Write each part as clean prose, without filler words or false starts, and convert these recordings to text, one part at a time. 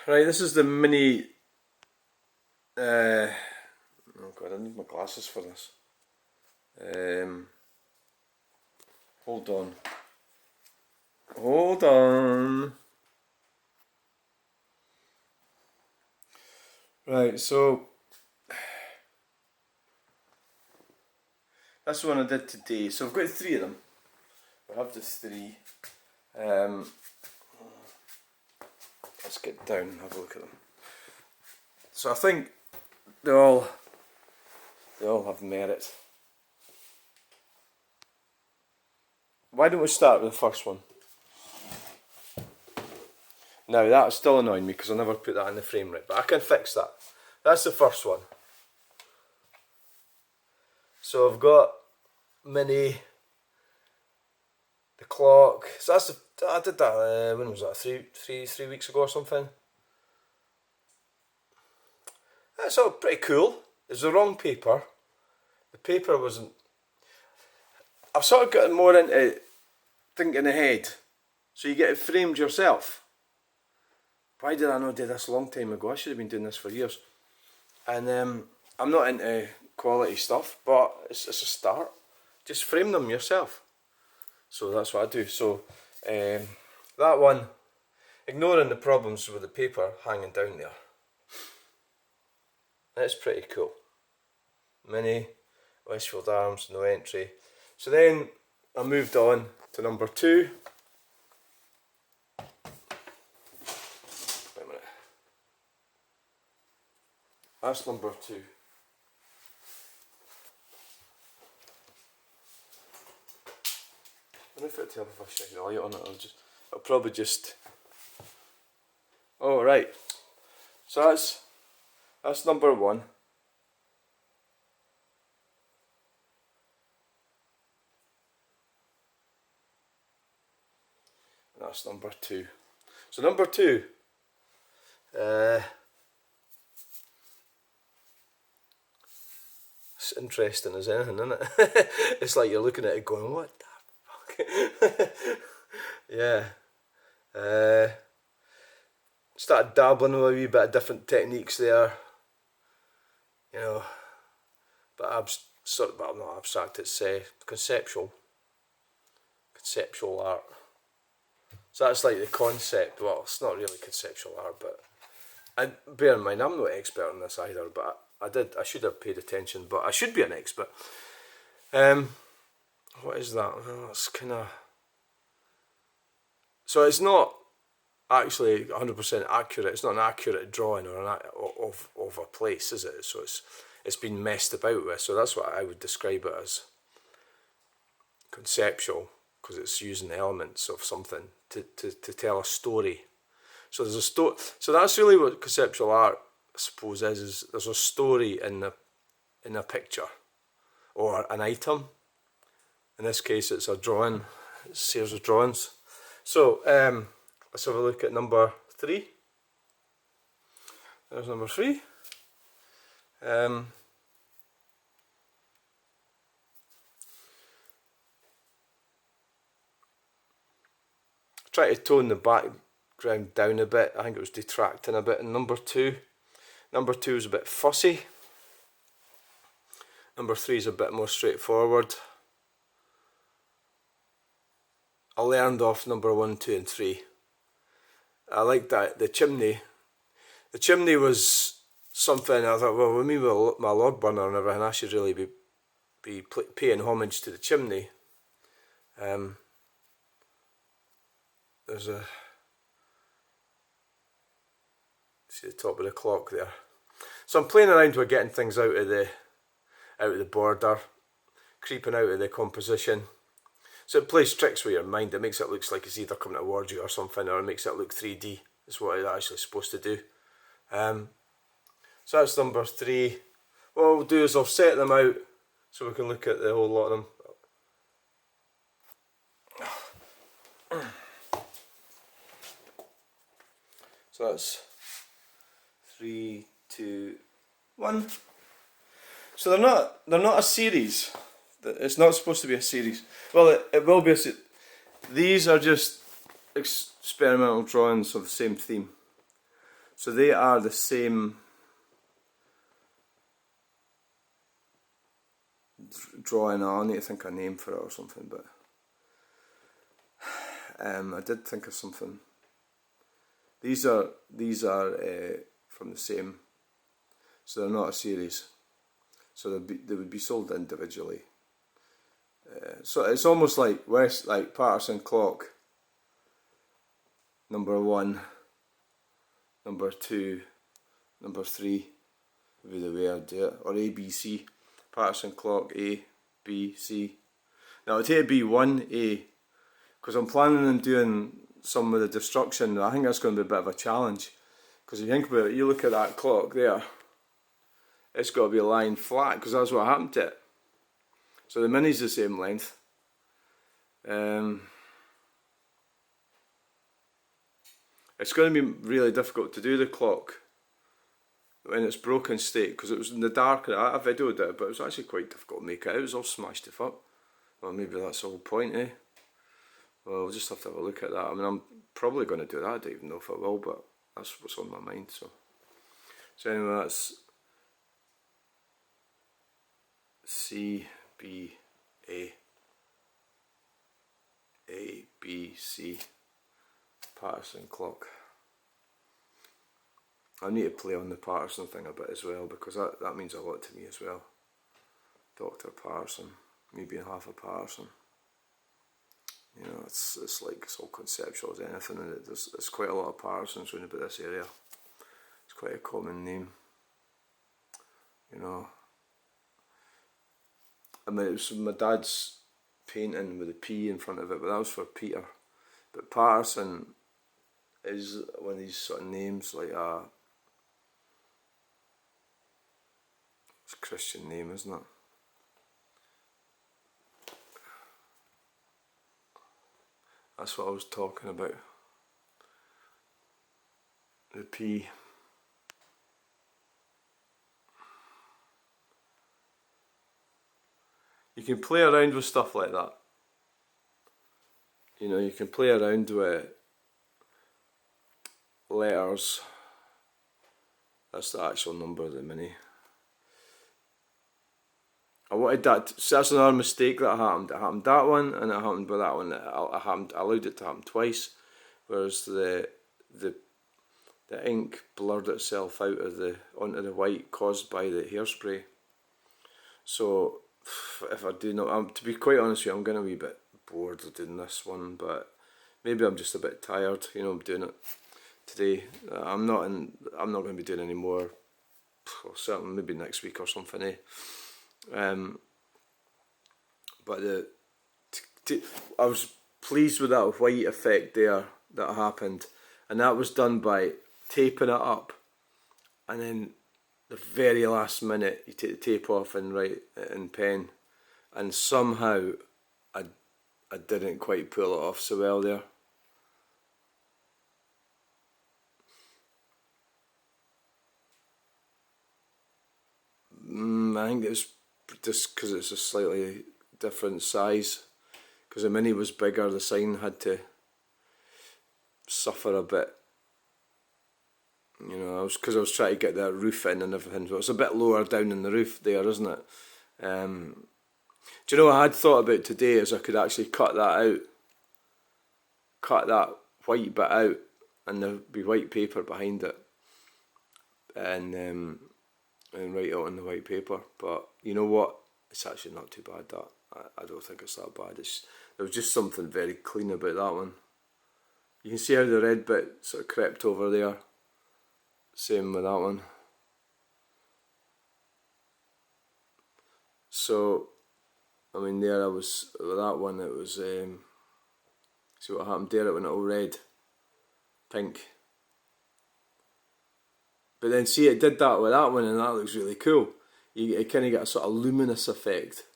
Right, this is the mini. Oh god, I need my glasses for this. Hold on. Hold on. Right, so that's the one I did today. So I've got three of them. I have the three. Let's get down and have a look at them. So I think they all have merit. Why don't we start with the first one? Now that's still annoying me because I never put that in the frame right, but I can fix that. That's the first one. So I've got mini, the clock. So that's I did that. When was that? Three weeks ago or something. That's all pretty cool. It's the wrong paper. The paper wasn't. I've sort of gotten more into thinking ahead, so you get it framed yourself. Why did I not do this a long time ago? I should have been doing this for years. And I'm not into quality stuff, but it's a start. Just frame them yourself. So that's what I do. So that one, ignoring the problems with the paper hanging down there, that's pretty cool. Mini, Westfield Arms, no entry. So then I moved on to number 2. Wait a minute. That's number 2. I don't know if it'll tell if I shine the light on it. I'll probably just. Oh right. So that's number 1. That's number 2. So number 2, it's interesting as anything, isn't it? It's like you're looking at it going, what the fuck? Yeah. Started dabbling with a wee bit of different techniques there. You know, but well, not abstract, it's conceptual art. So that's like the concept. Well, it's not really conceptual art, but bear in mind I'm not an expert on this either. But I should have paid attention. But I should be an expert. What is that? Well, it's kind of. So it's not actually 100% accurate. It's not an accurate drawing of a place, is it? So it's been messed about with. So that's what I would describe it as. Conceptual, because it's using the elements of something to tell a story. So there's a story. So that's really what conceptual art, I suppose, is there's a story in a picture or an item. In this case, it's a drawing. It's a series of drawings. So let's have a look at number 3. There's number 3. Try to tone the background down a bit. I think it was detracting a bit in number 2. Number 2 is a bit fussy. Number 3 is a bit more straightforward. I learned off number 1, 2 and 3. I liked that. The chimney was something I thought, well, with me with my log burner and everything, I should really be paying homage to the chimney. There's see the top of the clock there. So I'm playing around with getting things out of the border, creeping out of the composition. So it plays tricks with your mind. It makes it look like it's either coming towards you or something, or it makes it look 3D. Is what it's actually supposed to do. So that's number 3. What I'll do is I'll set them out so we can look at the whole lot of them. So that's 3, 2, 1. So they're not a series. It's not supposed to be a series. Well, it will be. These are just experimental drawings of the same theme. So they are the same drawing. I need to think of a name for it or something, but I did think of something. These are from the same, so they're not a series. So they would be sold individually. So it's almost like Paterson clock. Number 1, number 2, number 3 would be the way I'd do it, or A, B, C. Paterson clock A, B, C. Now it'll take be 1A, because I'm planning on doing some of the destruction. I think that's going to be a bit of a challenge, because if you think about it, you look at that clock there, it's got to be lying flat, because that's what happened to it. So the mini's the same length. It's going to be really difficult to do the clock in its broken state, because it was in the dark. I videoed it, but it was actually quite difficult to make it. It was all smashed if up. Well, maybe that's the whole point, eh? Well, we'll just have to have a look at that. I mean, I'm probably going to do that. I don't even know if I will, but that's what's on my mind. So anyway, that's C, B, A, B, C. Paterson clock. I need to play on the Paterson thing a bit as well, because that means a lot to me as well. Dr. Paterson, me being half a Paterson. You know, it's like it's all conceptual as anything, and there's quite a lot of Patersons round about this area. It's quite a common name. You know, I mean, it was my dad's painting with a P in front of it, but that was for Peter. But Paterson is one of these sort of names, like it's a Christian name, isn't it? That's what I was talking about. The P. You can play around with stuff like that. You know, you can play around with letters. That's the actual number of the mini. I wanted that. So that's another mistake that happened. It happened that one, and it happened with that one. I allowed it to happen twice, whereas the ink blurred itself out of onto the white caused by the hairspray. So if I do not, to be quite honest with you, I'm getting a wee bit bored of doing this one, but maybe I'm just a bit tired. You know, I'm doing it today. I'm not going to be doing any more. Well, certainly maybe next week or something. But I was pleased with that white effect there that happened, and that was done by taping it up, and then the very last minute you take the tape off and write it in pen, and somehow I didn't quite pull it off so well there. I think it was just because it's a slightly different size, because the mini was bigger, the sign had to suffer a bit. You know, because I was trying to get that roof in and everything, so it's a bit lower down in the roof there, isn't it? Do you know what I had thought about today is I could actually cut that out, cut that white bit out, and there'd be white paper behind it, and write it on the white paper. But you know what? It's actually not too bad. That I don't think it's that bad. There was just something very clean about that one. You can see how the red bit sort of crept over there. Same with that one. So, I mean, there I was with that one. It was see what happened there. It went all red, pink. But then see, it did that with that one, and that looks really cool. You kind of get a sort of luminous effect.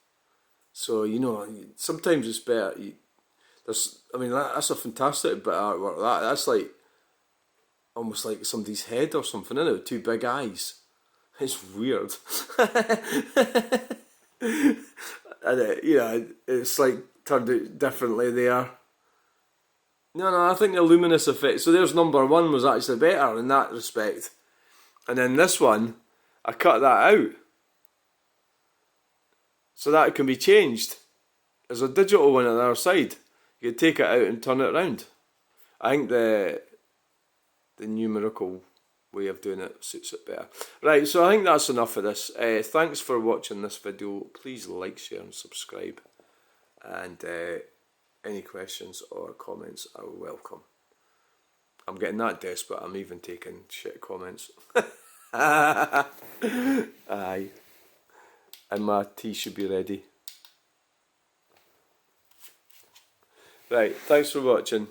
So, you know, sometimes it's better. That's a fantastic bit of artwork. That's like almost like somebody's head or something, isn't it? With two big eyes. It's weird. And you know, it's like turned out differently there. No, I think the luminous effect. So there's number one was actually better in that respect. And then this one, I cut that out. So that can be changed. There's a digital one on the other side. You can take it out and turn it around. I think the numerical way of doing it suits it better. Right, so I think that's enough of this. Thanks for watching this video. Please like, share and subscribe. And any questions or comments are welcome. I'm getting that desperate, I'm even taking shit comments. Aye. And my tea should be ready. Right, thanks for watching.